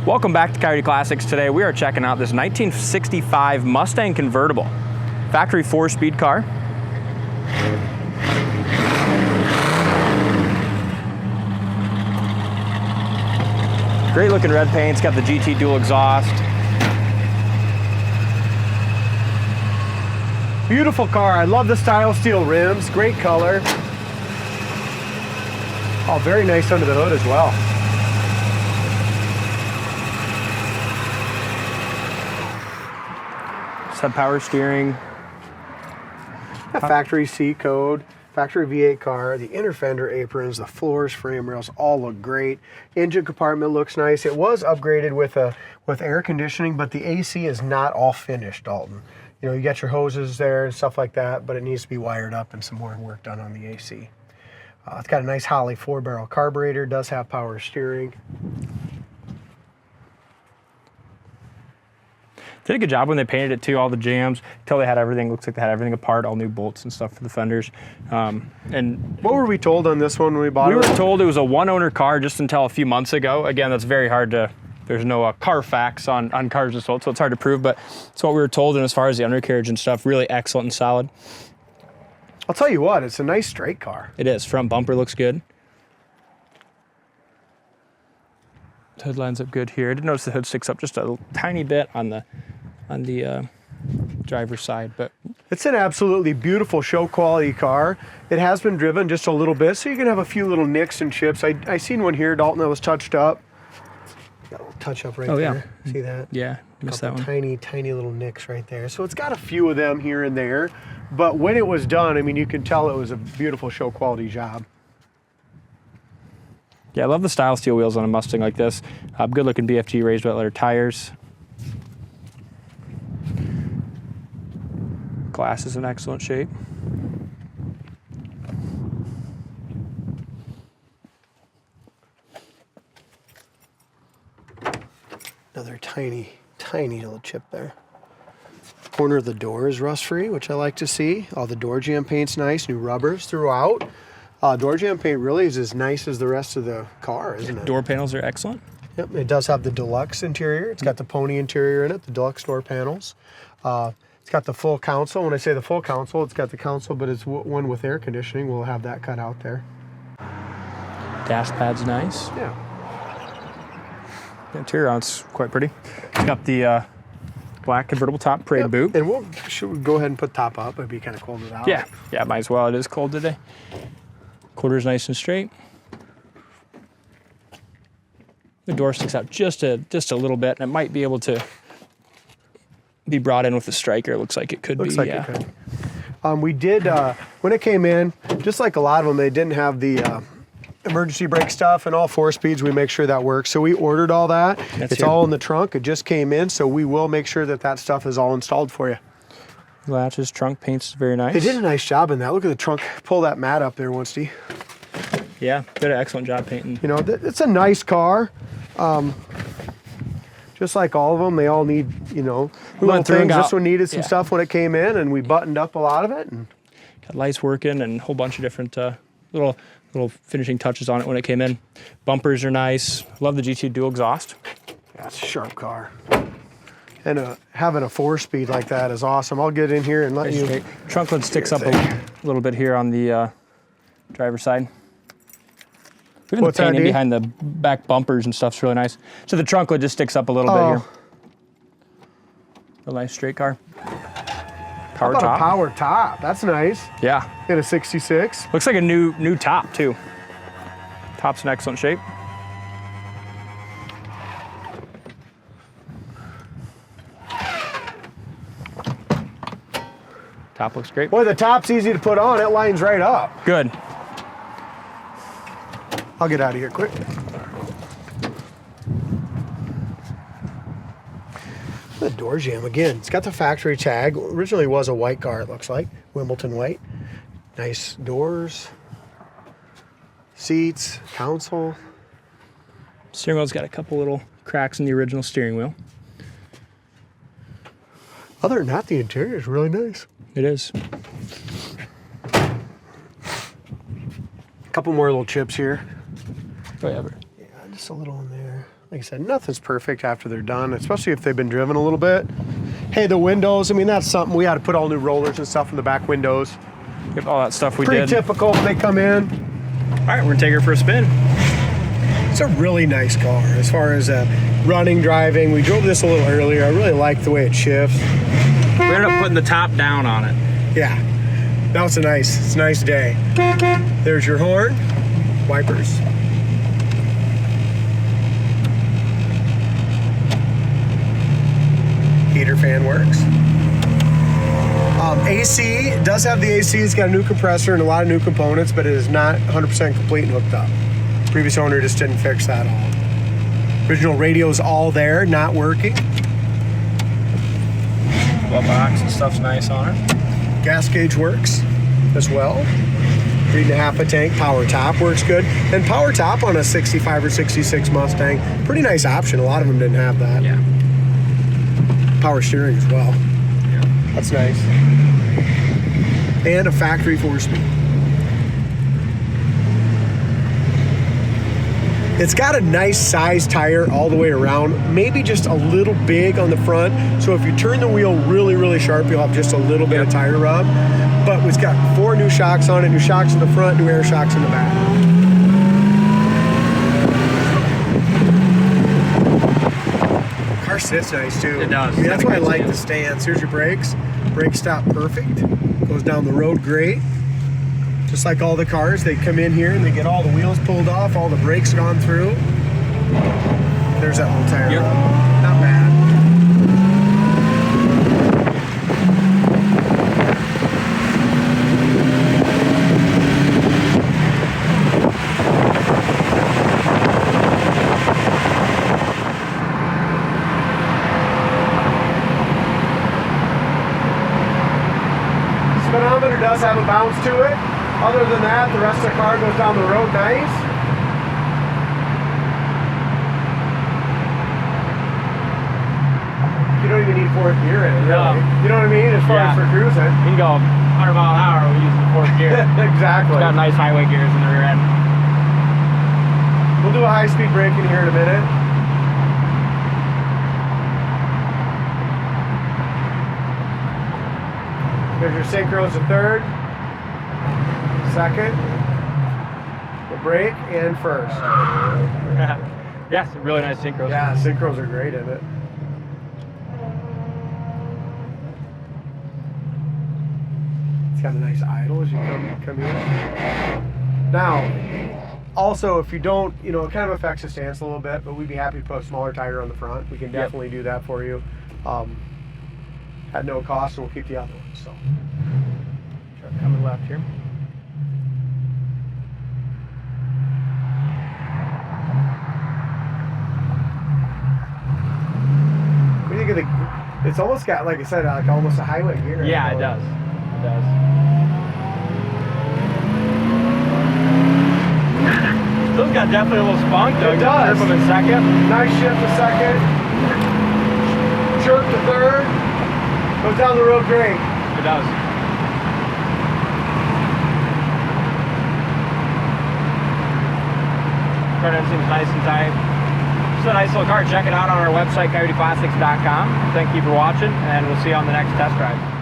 Welcome back to Coyote Classics. Today we are checking out this 1965 Mustang Convertible. Factory 4-speed car. Great looking red paint. It's got the GT dual exhaust. Beautiful car. I love the style steel rims. Great color. Oh, very nice under the hood as well. Sub power steering. Factory C code, factory V8 car, the inner fender aprons, the floors, frame rails, all look great. Engine compartment looks nice. It was upgraded with air conditioning, but the AC is not all finished, Dalton. You know, you got your hoses there and stuff like that, but it needs to be wired up and some more work done on the AC. It's got a nice Holley 4-barrel carburetor, does have power steering. Did a good job when they painted it too, all the jams, until they had everything, looks like they had everything apart, all new bolts and stuff for the fenders. And what were we told on this one when we bought it? We were told it was a one-owner car just until a few months ago. Again, that's very hard to, there's no Carfax on cars and sold, so it's hard to prove, but it's what we were told. And as far as the undercarriage and stuff, really excellent and solid. I'll tell you what, it's a nice straight car. It is. Front bumper looks good. Hood lines up good here. I did notice the hood sticks up just a tiny bit on the driver's side, but it's an absolutely beautiful show quality car. It has been driven just a little bit, so you can have a few little nicks and chips. I seen one here, Dalton, that was touched up. Got a little touch up right there. Yeah. See that? Yeah, missed that one. Tiny little nicks right there. So it's got a few of them here and there, but when it was done, I mean, you can tell it was a beautiful show quality job. Yeah, I love the style steel wheels on a Mustang like this. Good looking BFG raised wet letter tires. Glass is in excellent shape. Another tiny little chip there. Corner of the door is rust free, which I like to see. All the door jamb paint's nice, new rubbers throughout. Door jamb paint really is as nice as the rest of the car, isn't it? Door panels are excellent. Yep, it does have the Deluxe interior. It's got the pony interior in it, the Deluxe door panels. It's got the full console. When I say the full console, it's got the console, but it's one with air conditioning. We'll have that cut out there. Dash pad's nice. Yeah. The interior on it's quite pretty. It's got the black convertible top parade boot. And should we go ahead and put top up? It'd be kind of cold without. Yeah, might as well. It is cold today. Quarters nice and straight. The door sticks out just a little bit, and it might be able to be brought in with the striker. It looks like it could be. Looks like it could. We did, when it came in, just like a lot of them, they didn't have the emergency brake stuff, and all 4 speeds, we make sure that works. So we ordered all that. It's all in the trunk. It just came in, so we will make sure that that stuff is all installed for you. Latches, trunk paint's very nice. They did a nice job in that. Look at the trunk. Pull that mat up there, Winsty. Yeah, did an excellent job painting. You know, it's a nice car. Just like all of them, they all need, you know, little things. This one needed some stuff when it came in, and we buttoned up a lot of it. And got lights working and a whole bunch of different little finishing touches on it when it came in. Bumpers are nice. Love the GT dual exhaust. Yeah, it's a sharp car. And having a 4-speed like that is awesome. I'll get in here and let you. Trunk lid sticks up a little bit here on the driver's side. Even the painting behind the back bumpers and stuff's really nice. So the trunk lid just sticks up a little bit here. A nice straight car. Power top. A power top. That's nice. Yeah. In a 66. Looks like a new top too. Top's in excellent shape. Top looks great. Boy, the top's easy to put on. It lines right up. Good. I'll get out of here quick. The door jamb again. It's got the factory tag. Originally was a white car, it looks like. Wimbledon white. Nice doors. Seats. Console. Steering wheel's got a couple little cracks in the original steering wheel. Other than that, the interior is really nice. It is. A couple more little chips here. Oh yeah, yeah, just a little in there. like I said, nothing's perfect after they're done, especially if they've been driven a little bit. Hey, the windows, I mean, that's something. We had to put all new rollers and stuff in the back windows. Yep, all that stuff we Pretty did. typical when they come in. All right, we're gonna take her for a spin. It's a really nice car as far as running, driving. We drove this a little earlier. I really like the way it shifts. We ended up putting the top down on it. Yeah, that was it's a nice day. There's your horn, wipers. Heater fan works. AC, does have the AC. It's got a new compressor and a lot of new components, but it is not 100% complete and hooked up. Previous owner just didn't fix that all. Original radio's all there, not working. Glove box and stuff's nice on it. Gas gauge works as well. 3.5 a tank. Power top works good. And power top on a 65 or 66 Mustang, pretty nice option. A lot of them didn't have that. Yeah. Power steering as well. Yeah. That's nice. And a factory 4-speed. It's got a nice size tire all the way around, maybe just a little big on the front. So if you turn the wheel really, really sharp, you'll have just a little bit of tire rub. But it's got 4 new shocks on it, new shocks in the front, new air shocks in the back. Car sits nice too. It does. I mean, that's why I like the stance. Here's your brakes. Brake stop perfect. Goes down the road great. Just like all the cars, they come in here and they get all the wheels pulled off, all the brakes gone through. There's that little tire. Yep. Not bad. Speedometer does have a bounce to it. Other than that, the rest of the car goes down the road nice. You don't even need 4th gear in it, really. No. You know what I mean? As far as for cruising. You can go 100 mile an hour when using the 4th gear. Exactly. It's got nice highway gears in the rear end. We'll do a high-speed braking here in a minute. There's your synchros to 3rd. 2nd, the brake, and 1st. Yeah, some really nice synchros. Yeah, synchros are great in it. It's got a nice idle as you come in. Now, also, if you don't, it kind of affects the stance a little bit, but we'd be happy to put a smaller tire on the front. We can definitely do that for you at no cost, and we'll keep the other one. So, Truck coming left here. It's almost got, like I said, like almost a highway gear. Yeah, it does. It does. Those got definitely a little spunk though. It does. Trip them in 2nd. Nice shift to 2nd. Jerk to 3rd. Goes down the road great. It does. Front end seems nice and tight. Just a nice little car. Check it out on our website, coyoteclassics.com. Thank you for watching, and we'll see you on the next test drive.